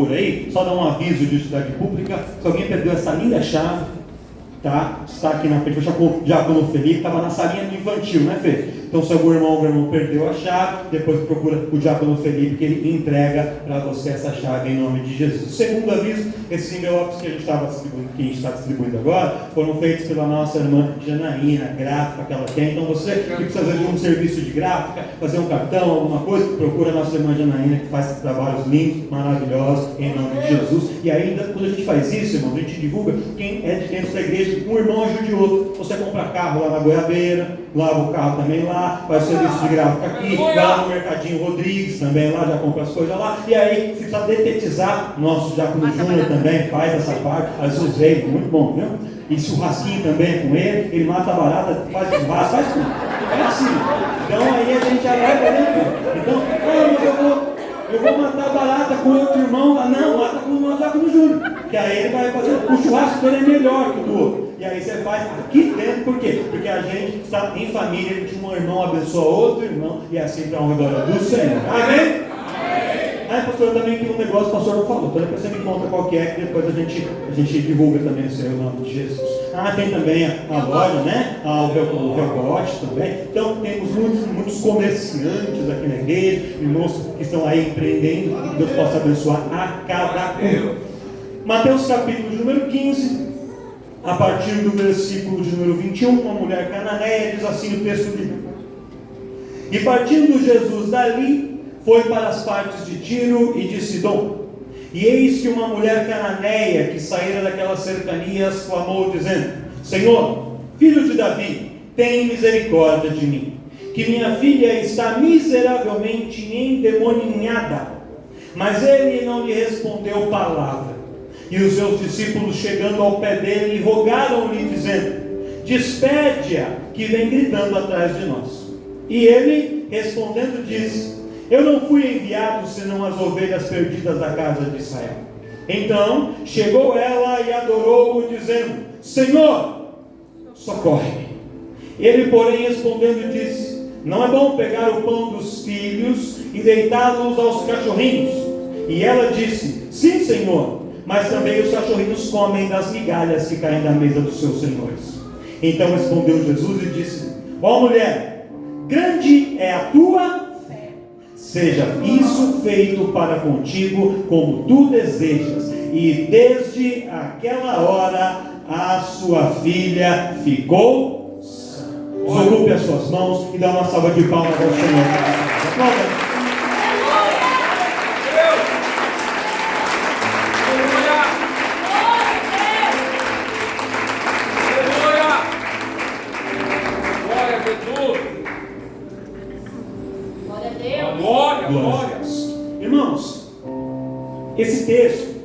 procura aí, só dá um aviso de utilidade pública. Se alguém perdeu essa linda chave, tá? Está aqui na frente, vou deixar com o diácono Felipe, estava na salinha do infantil, né, Fê? Então, se algum irmão perdeu a chave, depois procura o diácono Felipe, que ele entrega para você essa chave em nome de Jesus. Segundo aviso, esses envelopes que a gente está distribuindo agora, foram feitos pela nossa irmã Janaína, gráfica que ela tem. Então, você que precisa de um serviço de gráfica, fazer um cartão, alguma coisa, procura a nossa irmã Janaína, que faz trabalhos lindos, maravilhosos, em nome de Jesus. E ainda, quando a gente faz isso, irmão, a gente divulga quem é de dentro da igreja, um irmão ajude o outro. Você compra carro lá na Goiabeira, lava o carro também lá, faz o serviço de gráfica aqui, vai lá no Mercadinho Rodrigues também lá, já compra as coisas lá, e aí se precisa detetizar, nosso Diácono Júnior também faz essa parte, às vezes veio, muito bom, viu? E churrasquinho também com ele mata a barata, faz churrasco, faz tudo, é assim. Então aí a gente já vai, né? Então, mas eu vou matar a barata com outro irmão lá, não, mata com o Diácono Júnior, que aí ele vai fazer, o churrasco dele é melhor que o do outro. E aí você faz aqui dentro, por quê? Porque a gente está em família, a gente, um irmão abençoa outro irmão, e assim para a honra e glória do Senhor. Amém? Aí, pastor, eu também tem um negócio que o pastor não falou, então depois você me conta qual que é, que depois a gente divulga também o Senhor, em nome de Jesus. Tem também a loja, né? O Velcorote também. Então, temos muitos comerciantes aqui na igreja, irmãos que estão aí empreendendo, que Deus possa abençoar a cada um. Mateus capítulo de número 15. A partir do versículo de número 21, uma mulher cananeia, diz assim o texto bíblico: E partindo Jesus dali, foi para as partes de Tiro e de Sidom. E eis que uma mulher cananeia, que saíra daquelas cercanias, clamou, dizendo: Senhor, filho de Davi, tem misericórdia de mim, que minha filha está miseravelmente endemoninhada. Mas ele não lhe respondeu palavra. E os seus discípulos, chegando ao pé dele, rogaram-lhe, dizendo: Despede-a, que vem gritando atrás de nós. E ele, respondendo, disse: Eu não fui enviado senão as ovelhas perdidas da casa de Israel. Então chegou ela e adorou-o, dizendo: Senhor, socorre-me. Ele, porém, respondendo, disse: Não é bom pegar o pão dos filhos e deitá-los aos cachorrinhos. E ela disse: Sim, Senhor, mas também os cachorrinhos comem das migalhas que caem da mesa dos seus senhores. Então respondeu Jesus e disse: Ó mulher, grande é a tua fé, seja isso feito para contigo como tu desejas. E desde aquela hora a sua filha ficou sã. Desocupe as suas mãos e dá uma salva de palmas ao Senhor. Aplauda. Irmãos, esse texto,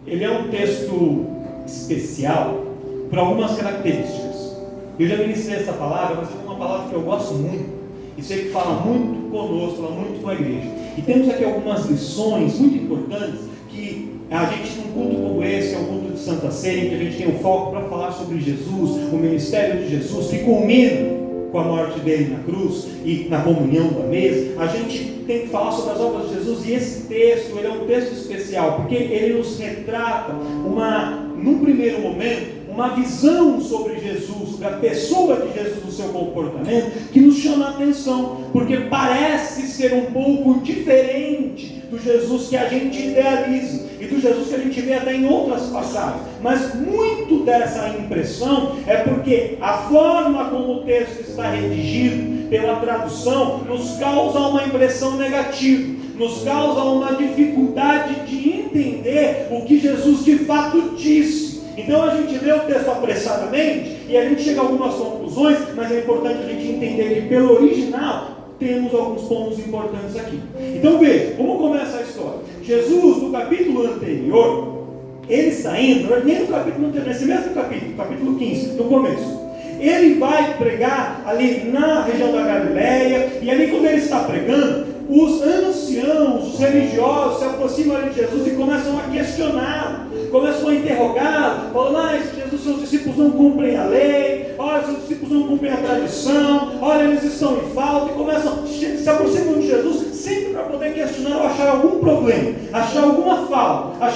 ele é um texto especial por algumas características. Eu já ministrei essa palavra, mas é uma palavra que eu gosto muito, e sei que fala muito conosco, fala muito com a igreja. E temos aqui algumas lições muito importantes que a gente, num culto como esse, é um culto de Santa Ceia, em que a gente tem um foco para falar sobre Jesus, o ministério de Jesus, que culmina com a morte dele na cruz e na comunhão da mesa. A gente tem que falar sobre as obras de Jesus, e esse texto, ele é um texto especial, porque ele nos retrata num primeiro momento, uma visão sobre Jesus, sobre a pessoa de Jesus, no seu comportamento, que nos chama a atenção, porque parece ser um pouco diferente do Jesus que a gente idealiza, e do Jesus que a gente vê até em outras passagens. Mas muito dessa impressão é porque a forma como o texto está redigido, pela tradução, nos causa uma impressão negativa, nos causa uma dificuldade de entender o que Jesus de fato disse. Então a gente lê o texto apressadamente e a gente chega a algumas conclusões, mas é importante a gente entender que pelo original temos alguns pontos importantes aqui. Então veja, como começa a história. Jesus, no capítulo anterior, ele está indo, nem no capítulo anterior, nesse mesmo capítulo 15, no começo, ele vai pregar ali na região da Galileia, e ali quando ele está pregando, os anciãos, os religiosos se aproximam ali de Jesus e começam a questioná-lo, começam a interrogá-lo, falando: Jesus, seus discípulos não cumprem a lei, olha, seus discípulos não cumprem a tradição, olha, eles estão em falta, e começam, se aproximam de Jesus sempre para poder questionar ou achar algum problema, achar alguma falta, achar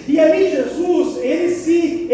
E aí Jesus, ele se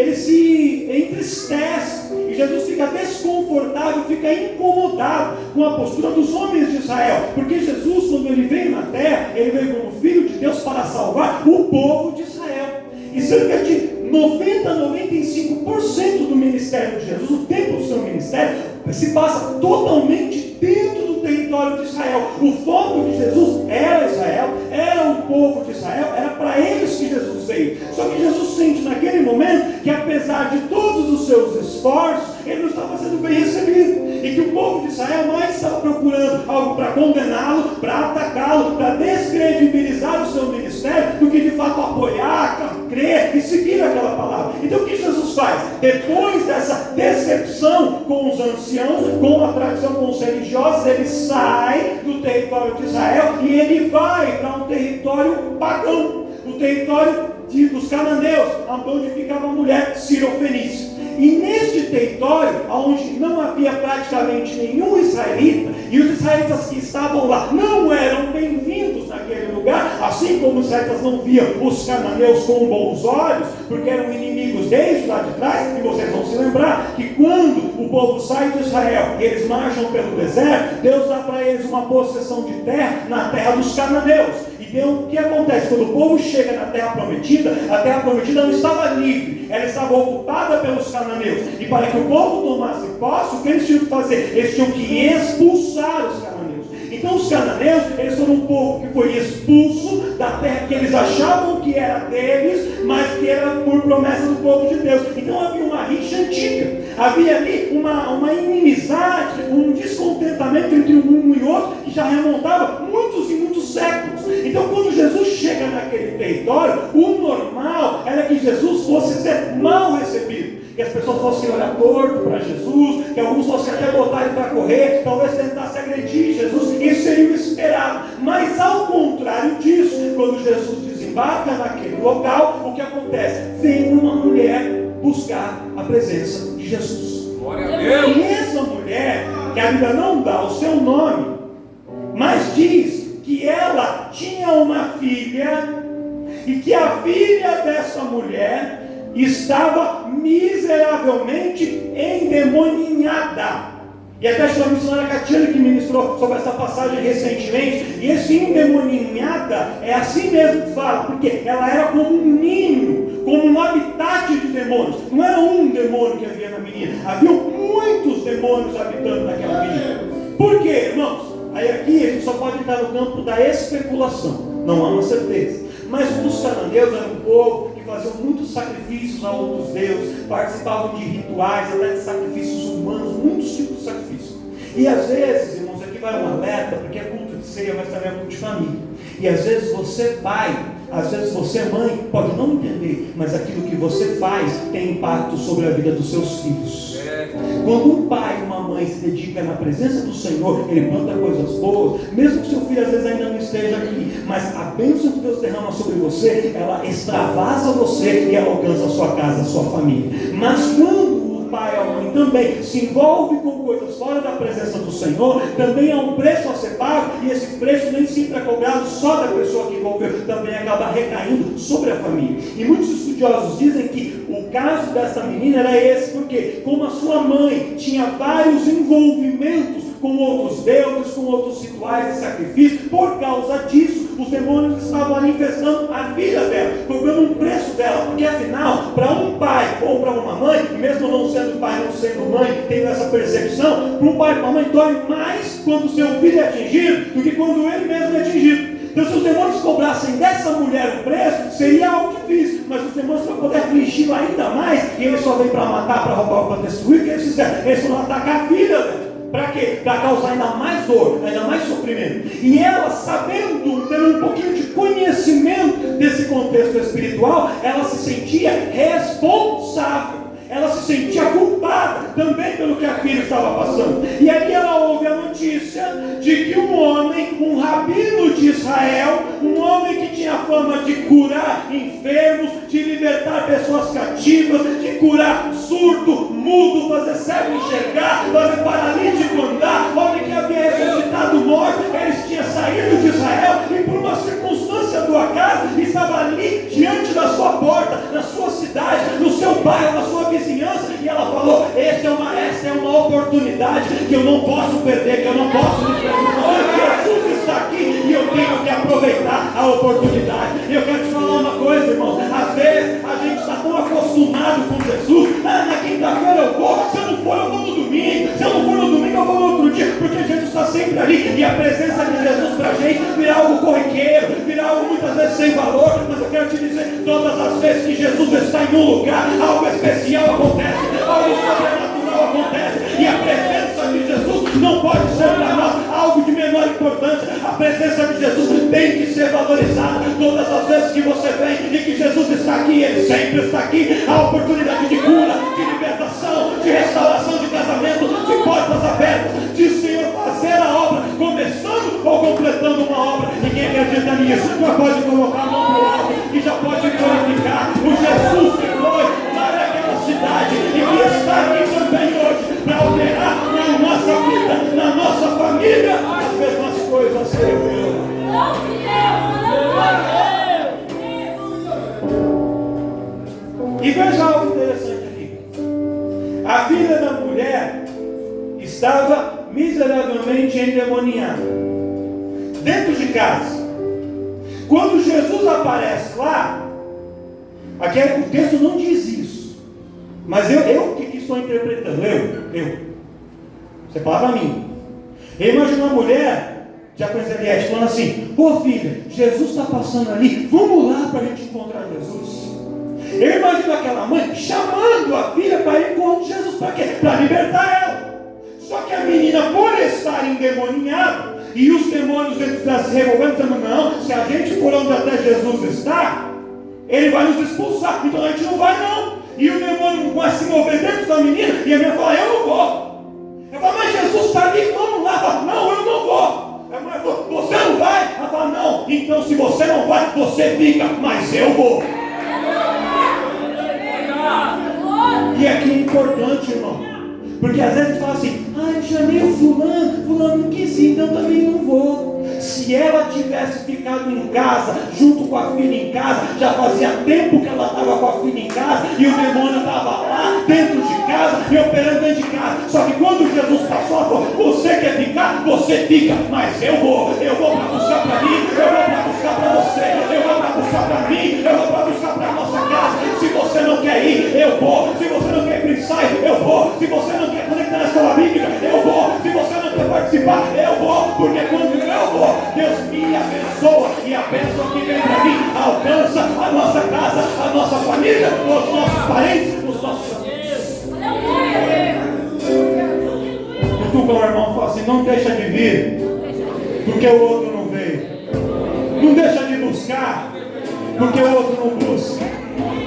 entristece, e Jesus fica desconfortável, fica incomodado com a postura dos homens de Israel, porque Jesus, quando ele veio na terra, ele veio como Filho de Deus para salvar o povo de Israel. E cerca de 95% do ministério de Jesus, o tempo do seu ministério, se passa totalmente dentro do território de Israel. O foco de Jesus era Israel, era o povo de Israel, era para eles que Jesus veio. Só que Jesus sente naquele momento que, apesar de todos os seus esforços, ele não estava sendo bem recebido, e que o povo de Israel mais estava procurando algo para condená-lo, para atacá-lo, para descredibilizar o seu ministério, do que de fato apoiar, crer e seguir aquela palavra. Então o que Jesus faz? Depois dessa decepção com os anciãos, com a tradição, com os religiosos, ele sai do território de Israel e ele vai para um território pagão, o território dos cananeus, onde ficava a mulher cirofenícia. E neste território, onde não havia praticamente nenhum israelita, e os israelitas que estavam lá não eram bem-vindos naquele lugar, assim como os israelitas não viam os cananeus com bons olhos, porque eram inimigos desde lá de trás. E vocês vão se lembrar que quando o povo sai de Israel e eles marcham pelo deserto, Deus dá para eles uma possessão de terra na terra dos cananeus. Então, o que acontece? Quando o povo chega na terra prometida, a terra prometida não estava livre, ela estava ocupada pelos cananeus. E para que o povo tomasse posse, o que eles tinham que fazer? Eles tinham que expulsar os cananeus. Então os cananeus, eles foram um povo que foi expulso da terra que eles achavam que era deles, mas que era por promessa do povo de Deus. Então havia uma rixa antiga, havia ali uma inimizade, um descontentamento entre um e outro, que já remontava muitos e muitos séculos. Então quando Jesus chega naquele território, o normal era que Jesus fosse ser mal recebido, que as pessoas fossem olhar torto para Jesus, que alguns fossem até botar ele para correr, talvez tentassem agredir Jesus. Isso seria o esperado. Mas ao contrário disso, quando Jesus desembarca naquele local, o que acontece? Vem uma mulher buscar a presença de Jesus. Glória a Deus. E essa mulher, que a Bíblia não dá o seu nome, mas diz que ela tinha uma filha, e que a filha dessa mulher estava miseravelmente endemoninhada. E até a missionária Catiane, que ministrou sobre essa passagem recentemente, e esse endemoninhada é assim mesmo que fala, porque ela era como um ninho, como um habitat de demônios. Não era um demônio que havia na menina, havia muitos demônios habitando naquela menina. Por quê, irmãos? Aí aqui a gente só pode entrar no campo da especulação, não há uma certeza. Mas os cananeus eram um povo que faziam muitos sacrifícios a outros deuses, participavam de rituais, até de sacrifícios humanos, muitos tipos de sacrifícios. E às vezes, irmãos, aqui vai um alerta, porque é culto de ceia, mas também é culto de família. E às vezes você pai, às vezes você mãe, pode não entender, mas aquilo que você faz tem impacto sobre a vida dos seus filhos. Quando um pai e uma mãe se dedicam na presença do Senhor, ele planta coisas boas, mesmo que seu filho às vezes ainda não esteja aqui, mas a bênção que Deus derrama sobre você, ela extravasa você e ela alcança a sua casa, a sua família. Mas quando o pai e a mãe também se envolvem com coisas fora da presença do Senhor, também há um preço a ser pago, e esse preço nem sempre é cobrado só da pessoa que envolveu, também acaba recaindo sobre a família. E muitos estudiosos dizem que o caso dessa menina era esse, porque como a sua mãe tinha vários envolvimentos com outros deuses, com outros rituais de sacrifício, por causa disso, os demônios estavam ali infestando a filha dela, cobrando um preço dela, porque afinal, para um pai ou para uma mãe, mesmo não sendo pai, não sendo mãe, tendo essa percepção, para um pai e para uma mãe dói mais quando o seu filho é atingido, do que quando ele mesmo é atingido. Então, se os demônios cobrassem dessa mulher o preço, seria algo difícil, mas os demônios, para poder afligi-la ainda mais, e eles só vêm para matar, para roubar, para destruir, o que eles fizeram? Eles foram atacar a filha dela. Para quê? Para causar ainda mais dor, ainda mais sofrimento. E ela, sabendo, tendo um pouquinho de conhecimento desse contexto espiritual, ela se sentia responsável. Ela se sentia culpada também pelo que a filha estava passando. E aí ela ouve a notícia de que um homem, um rabino de Israel, um homem que tinha fama de curar enfermos, de libertar pessoas cativas, de curar surdo, mudo, fazer cego enxergar, fazer paralítico andar, homem que havia ressuscitado morto, eles tinham saído de Israel e por uma circunstância do acaso estava ali diante da sua porta, bairro, na sua vizinhança, e ela falou: essa é uma oportunidade que eu não posso perder, que eu não posso me perder. Jesus está aqui e eu tenho que aproveitar a oportunidade. E eu quero te falar uma coisa, irmãos: às vezes a gente está tão acostumado com Jesus. Na quinta-feira eu vou, se eu não for eu vou no domingo, se eu não for no domingo eu vou no outro dia, porque Jesus está sempre ali, e a presença de Jesus para a gente vira algo corriqueiro, vira algo muitas vezes sem valor. Mas eu quero te dizer, todas as vezes que Jesus está em um lugar, algo especial acontece, algo sobrenatural acontece, e a presença de Jesus não pode ser para nós algo de menor importância. A presença de Jesus tem que ser valorizada. Todas as vezes que você vem e que Jesus está aqui, Ele sempre está aqui. A oportunidade de cura, de libertação, de restauração de casamento, de portas abertas, de o Senhor fazer a obra, começando ou completando uma obra. E quem acredita nisso já pode colocar a mão no alto e já pode glorificar o Jesus que foi para aquela cidade e que está aqui também hoje para operar na nossa vida, na nossa família, as mesmas coisas que eu. E veja algo interessante aqui. A filha da mulher estava miseravelmente endemoniada dentro de casa. Quando Jesus aparece lá, aqui o texto não diz isso, mas eu que estou interpretando, você falava a mim. Eu imagino uma mulher, já conhece a Eliette, falando assim: ô filha, Jesus está passando ali, vamos lá para a gente encontrar Jesus. Eu imagino aquela mãe chamando a filha para ir encontrar Jesus. Para quê? Para libertar ela. Só que a menina, por estar endemoniada, e os demônios estão se revolvendo, dizendo: não, se a gente for onde até Jesus está, Ele vai nos expulsar, então a gente não vai não. E o demônio começa a se mover dentro da menina, e a menina fala: eu não vou. Eu falo: mas Jesus está ali, vamos lá. Fala: não, eu não vou. A mulher fala: você não vai? Ela fala: não, então se você não vai, você fica, mas eu vou. E aqui é importante, irmão, porque às vezes a gente fala assim: eu chamei o fulano não quis ir, então também não vou. Se ela tivesse ficado em casa, junto com a filha em casa, já fazia tempo que ela estava com a filha em casa, e o demônio estava lá dentro de casa e operando dentro de casa. Só que quando Jesus passou, ela falou: você quer ficar? Você fica, mas eu vou para buscar para mim, eu vou para buscar para você, eu vou para buscar para mim, eu vou para buscar para a nossa casa. Se você não quer ir, eu vou. Se você não quer ir para o ensaio, eu vou. Se você não quer conectar na escola bíblica, eu vou. Se você não quer participar, eu vou. Porque quando eu vou, Deus me abençoa, e a bênção que vem para mim alcança a nossa casa, a nossa família, os nossos parentes, os nossos amigos. Cutuca o irmão e fala assim: não deixa de vir, porque o outro não veio. Não deixa de buscar, porque o outro não busca.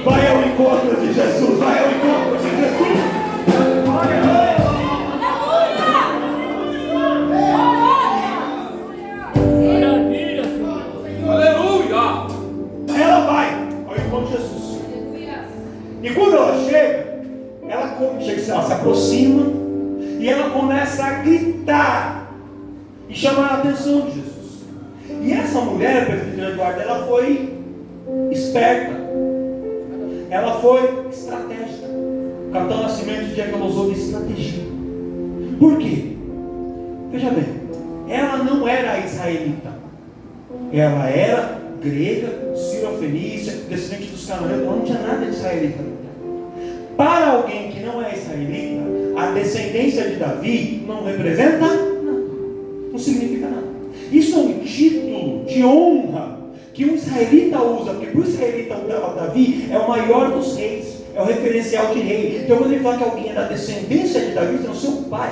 Vai ao encontro de Jesus, vai ao encontro de Jesus. Ela vai ao encontro de Jesus. E quando ela chega, ela se aproxima e ela começa a gritar e chamar a atenção de Jesus. E essa mulher, presbítero Eduardo, ela foi esperta, ela foi estratégica. O Capitão Nascimento dizia que ela usou de estratégia. Por quê? Veja bem, ela não era israelita, ela era grega, sirofenícia, descendente dos cananeus, não tinha nada de israelita. Para alguém que não é israelita, a descendência de Davi não representa nada, não significa nada. Isso é um título de honra que um israelita usa, porque para o israelita Davi é o maior dos reis, é o referencial de rei. Então quando ele fala que alguém é da descendência de Davi, então o seu pai,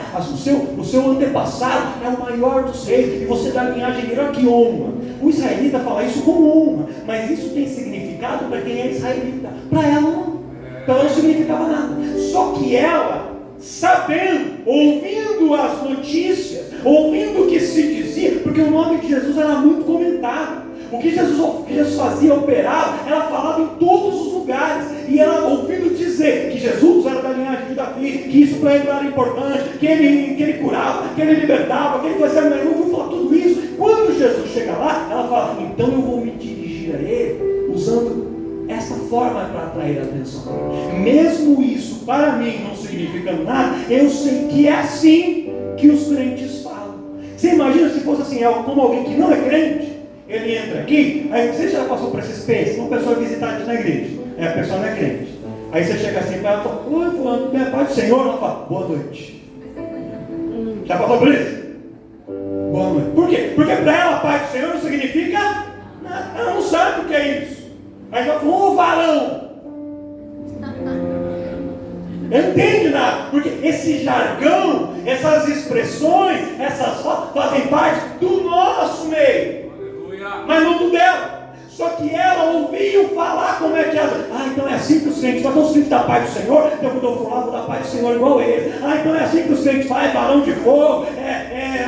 o seu antepassado é o maior dos reis, e você dá a linhagem melhor que honra. O israelita fala isso como honra, mas isso tem significado para quem é israelita. Para ela não. Para ela não significava nada. Só que ela, sabendo, ouvindo as notícias, ouvindo o que se dizia, porque o nome de Jesus era muito comentado. O que Jesus fazia, operava, ela falava em todos os lugares. E ela ouvindo dizer que Jesus era da linhagem de Davi, que isso para ele era importante, que ele curava, que ele libertava, que ele fazia melhor. Ouviu falar tudo isso. Quando Jesus chega lá, ela fala: então eu vou me dirigir a ele usando essa forma para atrair a atenção. Mesmo isso, para mim, não significa nada, eu sei que é assim que os crentes falam. Você imagina se fosse assim, como alguém que não é crente, ele entra aqui, aí você já passou por essa experiência, uma pessoa visitante na igreja, a pessoa não é crente. Aí você chega assim para ela e fala, oi, fulano, é Pai do Senhor? Ela fala, boa noite. Já passou por isso? Boa noite. Por quê? Porque para ela, Pai do Senhor não significa nada. Ela não sabe o que é isso. Aí ela fala, varão. Não entende nada. Porque esse jargão, essas expressões, essas fotos fazem parte do nosso meio. Mas não do dela. Só que ela ouviu falar como é que ela... então é assim que os crentes falam. Então os crentes da paz do Senhor, então quando eu for lá, vou dar paz do Senhor igual eles. Então é assim que os crentes falam, é varão de fogo, é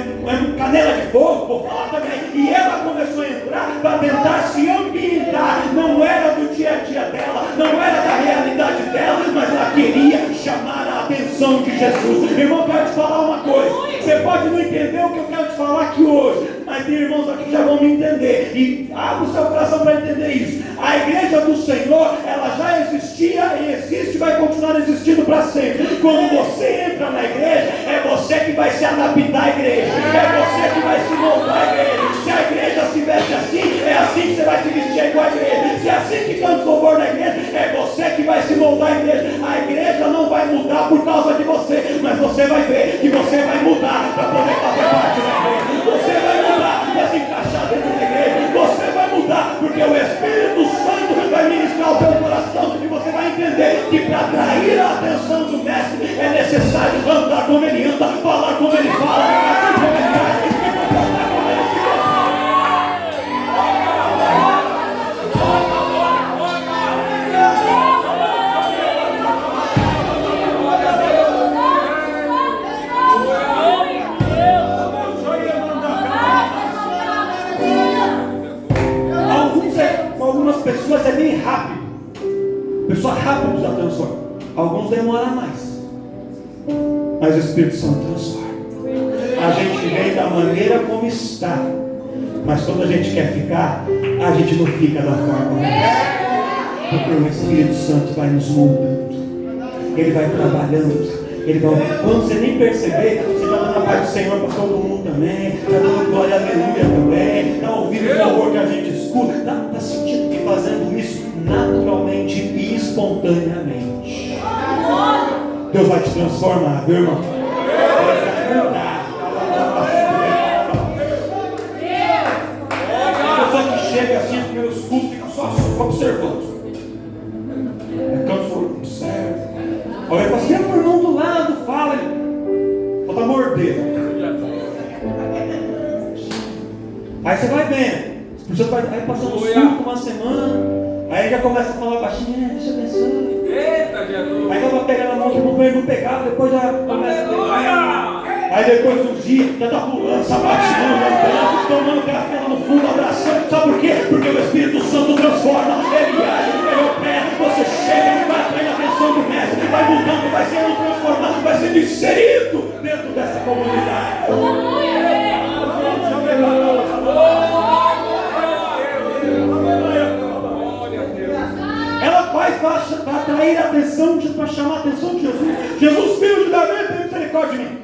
canela de fogo, vou falar também. E ela começou a entrar para tentar se ambientar. Não era do dia a dia dela, não era da realidade dela, mas ela queria chamar a atenção de Jesus. Irmão, eu quero te falar uma coisa. Você pode não entender o que eu quero te falar aqui hoje, mas tem irmãos aqui que já vão me entender. E abre o seu coração para entender isso. A igreja do Senhor, ela já existia e existe e vai continuar existindo para sempre. Quando você entra na igreja, é você que vai se adaptar à igreja, é você que vai se moldar à igreja. Se a igreja se veste assim, é assim que você vai se vestir igual a igreja. Se é assim que canta o louvor na igreja, é você que vai se moldar à igreja. A igreja não vai mudar por causa de você, mas você vai ver que você vai mudar para poder fazer parte da igreja. Você vai mudar para se encaixar dentro da igreja. Você vai mudar porque o Espírito Santo vai ministrar o teu coração e você vai entender que para atrair a atenção do mestre é necessário andar como ele anda, falar como ele fala, agir como ele age e comportar como ele se algumas pessoas é bem rápido. Pessoa rápida nos transforma. Alguns demoram mais. Mas o Espírito Santo transforma. A gente vem da maneira como está. Mas quando a gente quer ficar, a gente não fica da forma. Porque o Espírito Santo vai nos moldando. Ele vai trabalhando. Ele vai, quando você nem perceber, você está dando a paz do Senhor para todo mundo também, está dando glória, aleluia também, está ouvindo o louvor que a gente escuta, está sentindo que fazendo isso naturalmente e espontaneamente. Deus vai te transformar, viu, irmão? Deus vai mudar. A pessoa que chega assim nos primeiros cultos fica só observando. É canto observa. Olha, eu passei por irmão do lado, fala, falta morder. Aí você vai vendo, aí passando o culto uma semana, aí já começa a falar baixinho, deixa eu abençoe. Eita, Jesus! Aí vai pegar na mão que não pegava, depois já começa a pegar. Aí depois do dia, já está pulando, sapateando, andando, tomando café lá no fundo, abraçando. Sabe por quê? Porque o Espírito Santo transforma, ele age, ele opera, você chega, vai atrair a atenção do mestre, vai mudando, vai sendo transformado, vai sendo inserido dentro dessa comunidade. Ela faz para atrair a atenção, para chamar a atenção de Jesus. Jesus, filho de Davi, tem misericórdia de mim.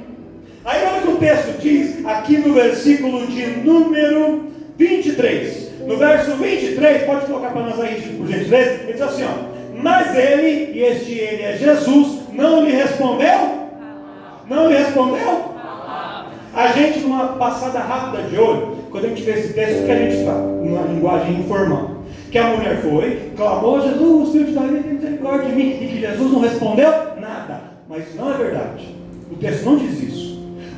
Aí olha o que o texto diz, aqui no versículo de número 23. No verso 23, pode colocar para nós aí, por gentileza, ele diz assim, mas ele, e ele é Jesus, não lhe respondeu? Não lhe respondeu? A gente, numa passada rápida de olho, quando a gente vê esse texto, o que a gente fala? Numa linguagem informal. Que a mulher foi, clamou, Jesus, filho de Davi, tem misericórdia de mim, e que Jesus não respondeu nada. Mas isso não é verdade. O texto não diz isso.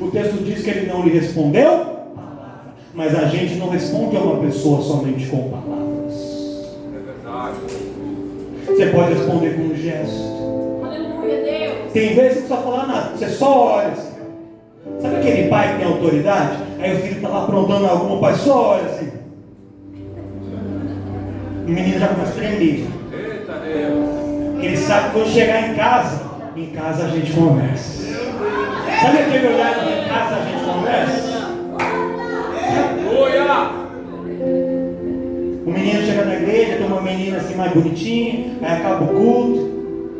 O texto diz que ele não lhe respondeu palavra. Mas a gente não responde a uma pessoa somente com palavras. É verdade. Você pode responder com um gesto. Aleluia, Deus. Tem vezes que não precisa falar nada, você só olha assim. Sabe aquele pai que tem autoridade? Aí o filho está lá aprontando alguma, o pai só olha assim. O menino já começa a tremer. Eita, Deus. Ele sabe que quando chegar em casa a gente conversa. Sabe aquele olhar que em casa a gente conversa? Aleluia. O menino chega na igreja igreja, tem uma menina assim mais bonitinha, aí acaba o culto,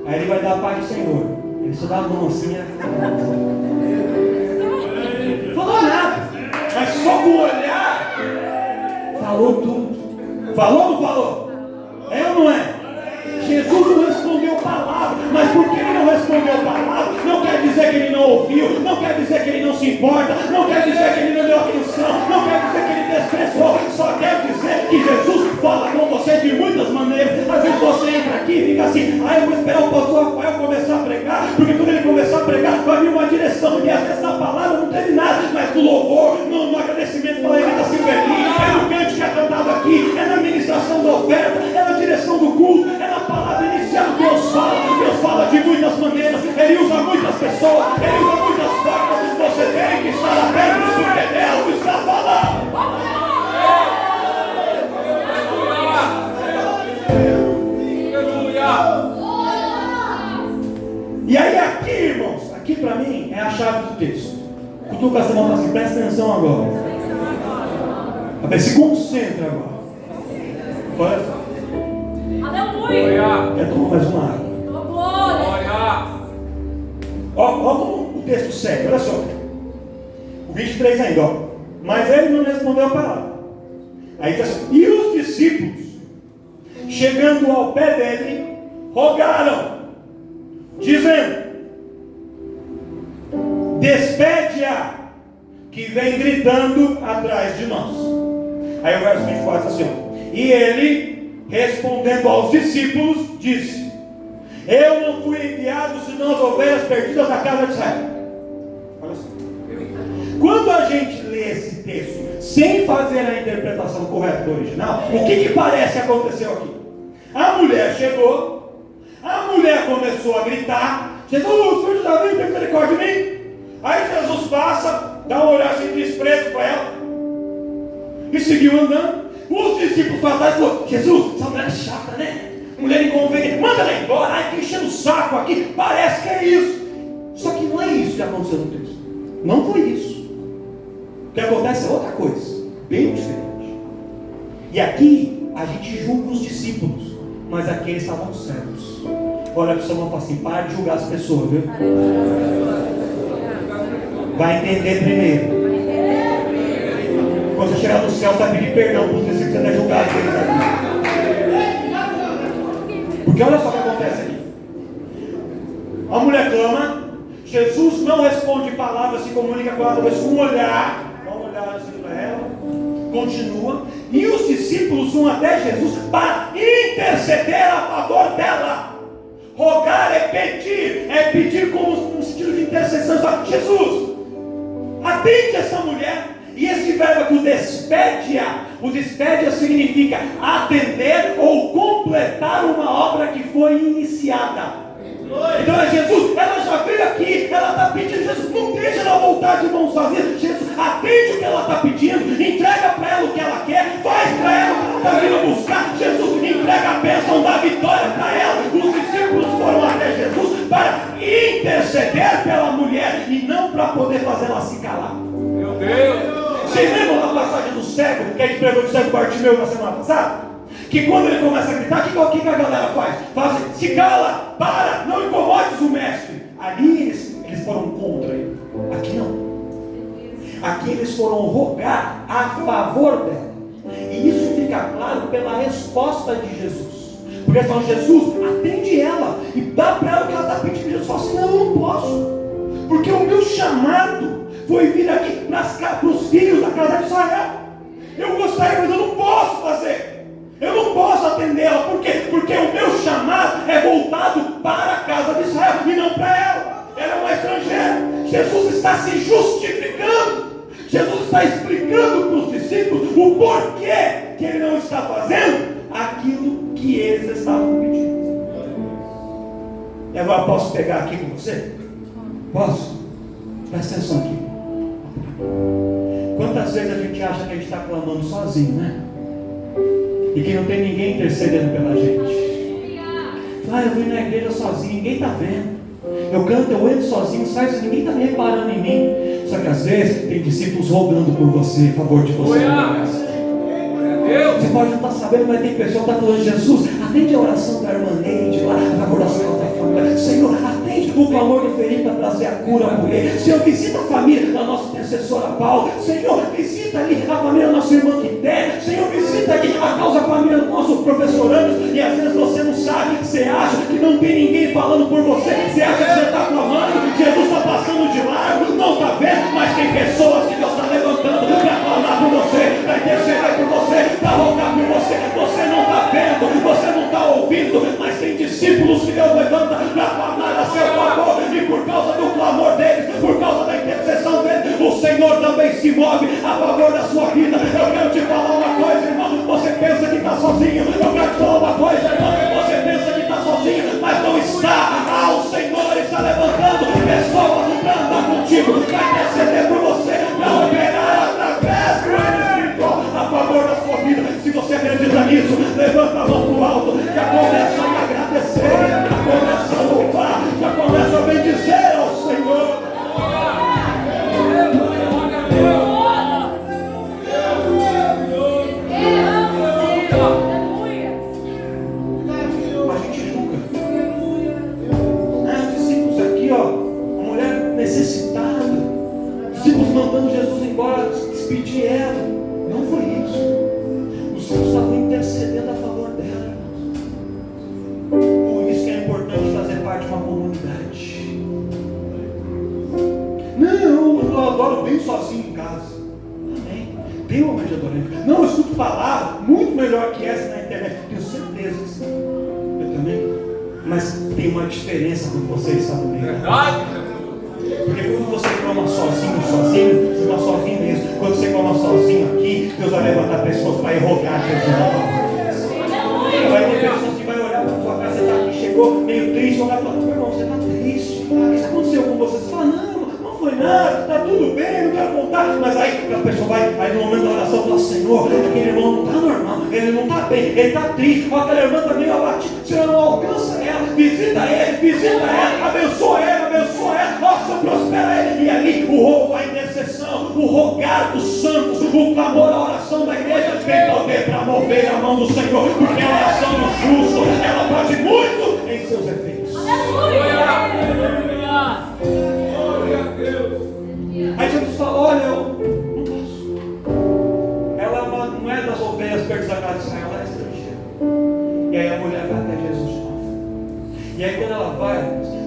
aí ele vai dar a paz do Senhor. Ele só dá a mão assim, não falou nada, mas só com o olhar falou tudo. Falou ou não falou? É ou não é? Jesus não respondeu palavra, mas porque ele não respondeu palavra, não quer dizer que ele não ouviu, não quer dizer que ele não se importa, não quer dizer que ele não deu atenção, não quer dizer que ele desprezou, só quer dizer que Jesus fala com você de muitas maneiras. Às vezes você entra aqui e fica assim, eu vou esperar o pastor Rafael começar a pregar, porque quando ele começar a pregar vai vir uma direção, e às vezes na palavra não teve nada, mas no louvor, no agradecimento pela Evita Silverli, é no cântico que é cantado aqui, é na ministração da oferta, é na direção do culto, é na palavra inicial. Deus fala de muitas maneiras, Ele usa muitas pessoas, Ele usa muitas formas. Você tem que estar aberto porque Deus está falando. E aí aqui, irmãos, aqui para mim é a chave do texto. Cutuca essa mão assim, presta atenção agora. Se concentra agora. Olha só. Aleluia! É como mais uma água. Olha como o texto segue, olha só. O 23 ainda, ó. Mas ele não respondeu a palavra. Aí está assim, e os discípulos, chegando ao pé dele, rogaram, dizendo: despede-a, que vem gritando atrás de nós. Aí o verso 24 diz assim, ó. E ele, respondendo aos discípulos, disse: eu não fui enviado senão as ovelhas perdidas da casa de Israel. Olha só. Quando a gente lê esse texto sem fazer a interpretação correta do original, o que parece que aconteceu aqui? A mulher chegou, a mulher começou a gritar: Jesus, filho de Davi, tem misericórdia de mim. Aí Jesus passa, dá um olhar sem desprezo para ela e seguiu andando. Os discípulos para trás falaram: Jesus, essa mulher é chata, né? Mulher inconveniente, manda ela embora, ai, que enchendo o saco aqui, parece que é isso. Só que não é isso que aconteceu no texto. Não foi isso. O que acontece é outra coisa, bem diferente. E aqui a gente julga os discípulos, mas aqui eles estavam certos. Olha para o seu irmão e fala assim: para de julgar as pessoas, viu? Vai entender primeiro. Quando você chegar no céu, você vai pedir perdão para os discípulos que você não é julgado eles aqui. Porque olha só o que acontece aqui. A mulher clama, Jesus não responde palavras, se comunica com ela, mas com um olhar. Dá um olhar assim para ela, continua. E os discípulos vão até Jesus para interceder a favor dela. Rogar é pedir com um sentido de intercessão. Jesus, atende essa mulher. E esse verbo aqui, o despede-a significa atender ou completar uma obra que foi iniciada. Então é Jesus, ela já veio aqui, ela está pedindo: Jesus, não deixa ela voltar de mãos vazias. Jesus, atende o que ela está pedindo, entrega para ela o que ela quer, faz para ela o que ela está vindo buscar. Jesus, entrega a bênção da vitória para ela. Os discípulos foram até Jesus para interceder pela mulher e não para poder fazer ela se calar. Meu Deus! Vocês lembram da passagem do cego, que a gente pregou do cego Bartimeu na semana passada? Que quando ele começa a gritar, o que a galera faz? Fala assim: se cala, para, não incomodes o mestre. Ali eles foram contra ele. Aqui não. Aqui eles foram rogar a favor dela. E isso fica claro pela resposta de Jesus. Porque eles falam: Jesus, atende ela e dá para ela o que ela está pedindo. Jesus fala assim: não, eu não posso. Porque o meu chamado foi vir aqui para os filhos da casa de Israel. Eu gostaria, mas eu não posso fazer. Eu não posso atendê-la. Por quê? Porque o meu chamado é voltado para a casa de Israel e não para ela. Ela é uma estrangeira. Jesus está se justificando. Jesus está explicando para os discípulos o porquê que ele não está fazendo aquilo que eles estavam pedindo. E agora posso pegar aqui com você? Posso? Presta atenção aqui. Quantas vezes a gente acha que a gente está clamando sozinho, né? E que não tem ninguém intercedendo pela gente. Eu vim na igreja sozinho, ninguém está vendo. Eu canto, eu entro sozinho, saio sozinho, ninguém está me reparando em mim. Só que às vezes tem discípulos rogando por você, a favor de você. Você pode não estar sabendo, mas tem pessoa que está falando: Jesus, atende a oração da irmã Neide lá, a oração da família. Senhor, atende o clamor do ferido para trazer a cura por ele. Senhor, visita a família da nossa intercessora Paula. Senhor, visita ali a família da nossa irmã Quitéria. Senhor, visita ali a causa família do nosso professor Anderson. E às vezes você não sabe, você acha que não tem ninguém falando por você, você acha que você está clamando, Jesus está passando de largo, não está vendo, mas tem pessoas que Deus está levantando para clamar por você, para interceder por você, para rogar por você. Você não está vendo, você não está ouvindo, mas tem discípulos que Deus levanta para clamar a seu favor, e por causa do clamor deles, por causa da intercessão deles, o Senhor também se move a favor da sua vida. Eu quero te falar uma coisa, irmão. Você pensa que está sozinho. Eu quero te falar uma coisa, irmão. Você pensa que está sozinho, mas não está. O Senhor está levantando pessoas para andar contigo, para interceder por você, para operar através do reino espiritual a favor da sua vida. Se você acredita nisso, levanta a mão para o alto, já começa a agradecer, já começa a louvar, já começa a bendizer ao Senhor. A gente julga. Os discípulos aqui, uma mulher necessitada, os discípulos mandando Jesus embora, despedir ela. Não foi isso. Os discípulos estavam intercedendo a favor dela. Por isso que é importante fazer parte de uma comunidade. Não, eu adoro bem sozinho em casa. Amém. Tem uma de adorante. Não, eu escuto palavra muito melhor que essa na internet. Tenho certeza que sim. Eu também. Mas tem uma diferença quando você está no meio. Verdade. Porque quando você clama sozinho, você clama sozinho mesmo. Quando você clama sozinho aqui, Deus vai levantar pessoas para ir rogar Jesus na tua vida. Vai ter pessoas que vai olhar para a tua casa, você está aqui, chegou meio triste, vai falar: meu irmão, você está triste. O que aconteceu com você? Você fala: não foi nada, está tudo bem, não quero contar. Mas aí a pessoa vai, aí no momento da oração, fala: Senhor, aquele irmão não está normal, ele não está bem, ele está triste, aquela irmã está meio abatida. Senhor, não alcança ela, visita ela, abençoa ela, nossa, prospera ele. E ali o roubo, a intercessão, o rogar dos santos, o clamor, a oração da igreja tem poder para mover a mão do Senhor, porque a oração do justo, ela pode muito em seus efeitos. Aí Jesus fala: olha, eu não posso. Ela não é das ovelhas perdidas da casa de Israel, ela é estrangeira. E aí a mulher vai até Jesus de novo. E aí quando ela vai,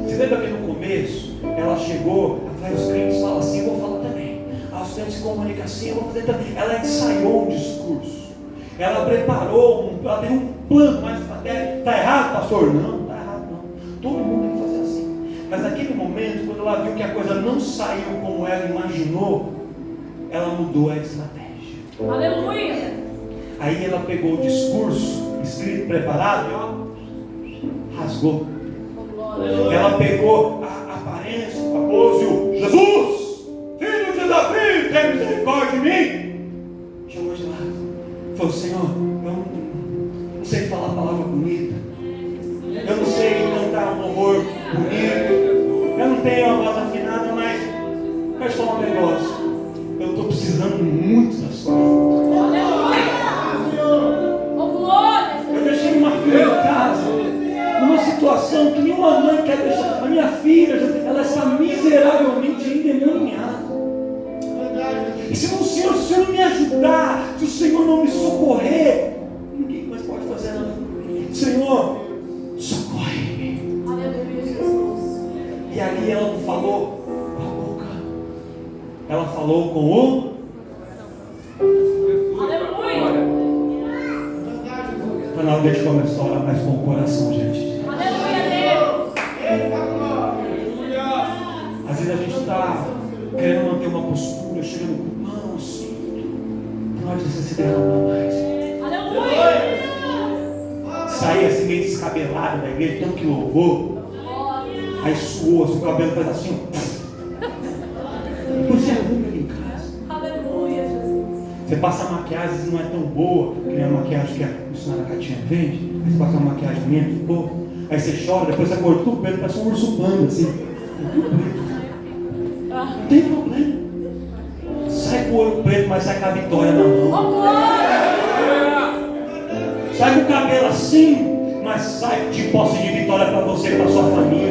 você lembra que no começo ela chegou, aí os crentes falam assim: eu vou falar também. Os crentes se comunicam assim, eu vou fazer também. Ela ensaiou um discurso, ela preparou, ela teve um plano, mais estratégico. Está errado, pastor? Não, está errado não. Todo mundo tem que fazer assim. Mas naquele momento, quando ela viu que a coisa não saiu como ela imaginou, ela mudou a estratégia. Aleluia! Aí ela pegou o discurso escrito, preparado, e rasgou. Ela pegou a aparência, a pose, Jesus, filho de Davi, tem misericórdia de mim. Chamou de lado. Falou: Senhor, eu não sei falar a palavra bonita, eu não sei cantar um louvor bonito, eu não tenho uma voz afinada, mas eu quero te falar um negócio. Eu estou precisando muito da sua ajuda. Eu deixei uma filha em casa, numa situação que nenhuma mãe quer deixar. A minha filha, ela está miseravelmente endemoniada. E se o Senhor não me ajudar, se o Senhor não me socorrer, ninguém mais pode fazer nada. Senhor, socorre-me. Aleluia, Jesus. E ali ela não falou com a boca, ela falou com o... Aleluia. Está na hora de a gente começar a orar mais com o coração, gente. Aleluia, Deus. Às vezes a gente está querendo manter uma postura, chegando com mãos. Está na hora de você se derramar mais. Aleluia. Sair assim meio descabelado da igreja, tanto que louvou. Aí suou, assim, o cabelo faz assim. Depois você arruma ele em casa. Aleluia, Jesus. Você passa a maquiagem e não é tão boa, que nem a maquiagem que a senhora Catinha vende. Aí você passa uma maquiagem menos boa. Aí você chora, depois você acorda tudo preto, parece um urso panda, assim. Não tem problema. Sai com o olho preto, mas sai com a vitória na mão. Oh, glória. Sai com o cabelo assim, mas sai de posse de vitória para você e para sua família.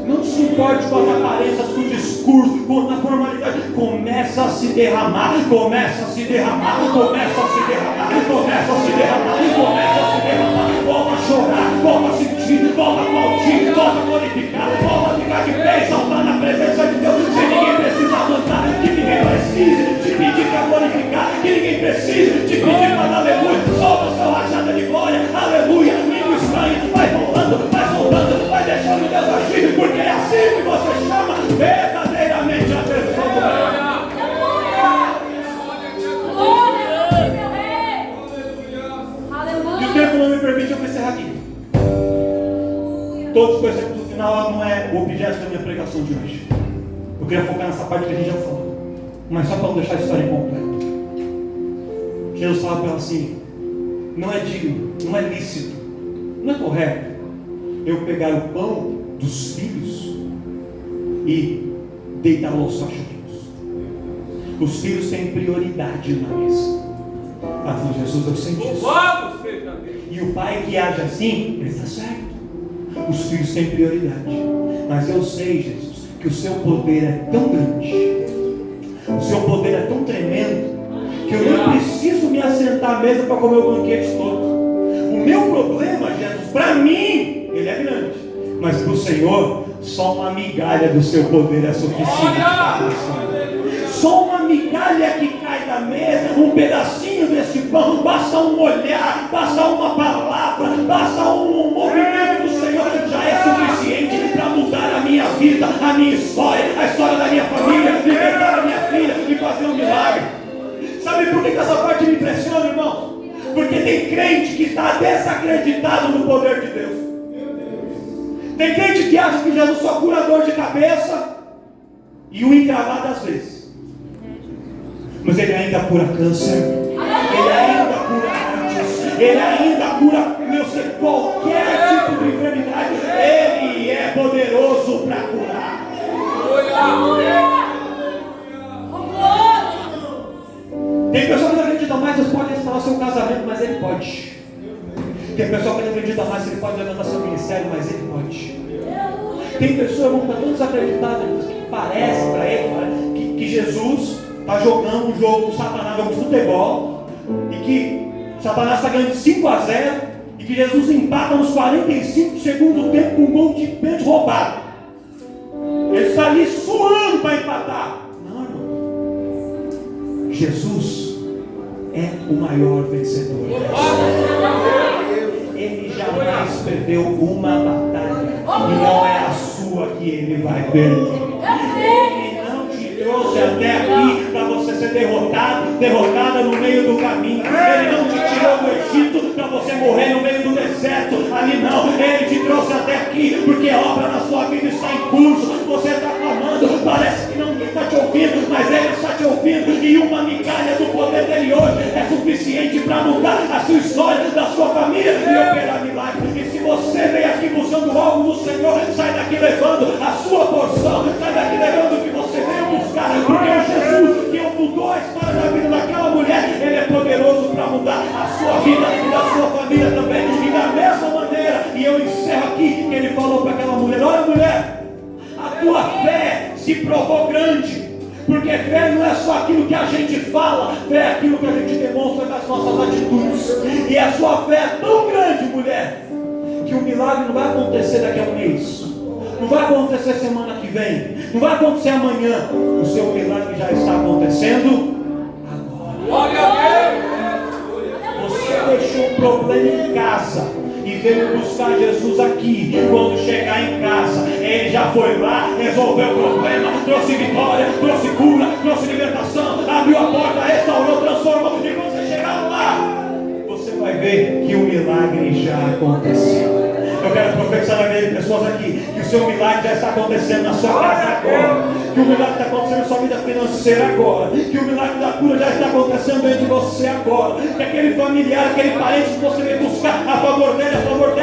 Não se importe com as aparências, com o discurso, com a formalidade. Começa a se derramar, começa a se derramar, começa a se derramar, começa a se derramar, começa a se derramar. Volta a chorar, volta a sentir, volta a aplaudir, volta a glorificar, volta a ficar de pé e saltar na presença de Deus. Sem ninguém precisa cantar, que ninguém precise te pedir para glorificar, que ninguém precise te pedir para dar aleluia. Solta o seu rajada de glória, aleluia. Língua estranha, vai voltando, vai soltando, vai deixando Deus agir, porque é assim que você chama verdadeiramente a pessoa. E o tempo não me permite eu encerrar aqui. Todos conhecemos que o final não é o objeto da minha pregação de hoje. Eu queria focar nessa parte que a gente já falou, mas só para não deixar a história incompleta. Jesus fala para ela assim: não é digno, não é lícito, não é correto eu pegar o pão dos filhos e deitá-lo aos cachorrinhos. Os filhos têm prioridade na mesa. Ela falou: Jesus, eu sei disso. E o pai que age assim, ele está certo. Os filhos têm prioridade. Mas eu sei, Jesus, que o seu poder é tão grande, o seu poder é tão tremendo, que eu nem preciso me assentar à mesa para comer o banquete todo. O meu problema, Jesus, para mim, ele é grande, mas para o Senhor, só uma migalha do seu poder é suficiente. Só uma migalha que cai da mesa, um pedacinho desse pão, basta um olhar, basta uma palavra, basta um movimento do Senhor, já é suficiente para mudar a minha vida, a minha história, a história da minha família, libertar a minha filha e fazer um milagre. Sabe por que essa parte me impressiona, irmão? Porque tem crente que está desacreditado no poder de Deus. Tem crente que acha que Jesus só cura dor de cabeça e o encravado às vezes. Mas ele ainda cura câncer, ele ainda cura AIDS, ele ainda cura, eu sei, qualquer tipo de enfermidade. Ele é poderoso para curar. Tem pessoa que não acredita mais, Deus pode restaurar seu casamento, mas ele pode. Tem pessoa que não acredita mais, ele pode levantar seu ministério, mas ele pode. Tem pessoa que está tão desacreditada que parece para ele que Jesus está jogando um jogo, Satanás joga de futebol, e que Satanás está ganhando de 5-0, e que Jesus empata nos 45 segundos do tempo com um gol de pênalti roubado. Ele está ali suando para empatar. Não, irmão. Jesus é o maior vencedor. Ele jamais perdeu uma batalha, e não é a sua que ele vai perder. Ele não te trouxe até aqui para você ser derrotada no meio do caminho. Ele não te tirou do Egito para você morrer no meio do deserto. Ali não, ele te trouxe até aqui porque a obra na sua vida está em curso. Você está clamando, parece que ninguém está te ouvindo, mas ele está te ouvindo, e uma migalha do poder dele hoje é suficiente para mudar a sua história, da sua família e operar milagres. E se você veio aqui buscando algo do Senhor, sai daqui levando a sua porção, sai daqui levando o que você veio buscar, porque o Jesus que mudou a história da vida daquela mulher, ele é poderoso para mudar a sua vida e da sua família também. E da mesma maneira, e eu encerro aqui, que ele falou para aquela mulher: olha, mulher, a tua fé se provou grande. Porque fé não é só aquilo que a gente fala, fé é aquilo que a gente demonstra com as nossas atitudes. E a sua fé é tão grande, mulher, que o milagre não vai acontecer daqui a um mês, não vai acontecer semana que vem, não vai acontecer amanhã. O seu milagre já está acontecendo agora. Você deixou o problema em casa e veio buscar Jesus aqui. Quando chegar em casa, ele já foi lá, resolveu o problema, trouxe vitória, trouxe cura, trouxe libertação, abriu a porta, restaurou, transformou. E quando você chegar lá, você vai ver que o milagre já aconteceu. Eu quero profetizar na vida de pessoas aqui que o seu milagre já está acontecendo na sua casa agora, que o milagre está acontecendo na sua vida financeira agora, que o milagre da cura já está acontecendo dentro de você agora, que aquele familiar, aquele parente que você veio buscar a favor dele, a favor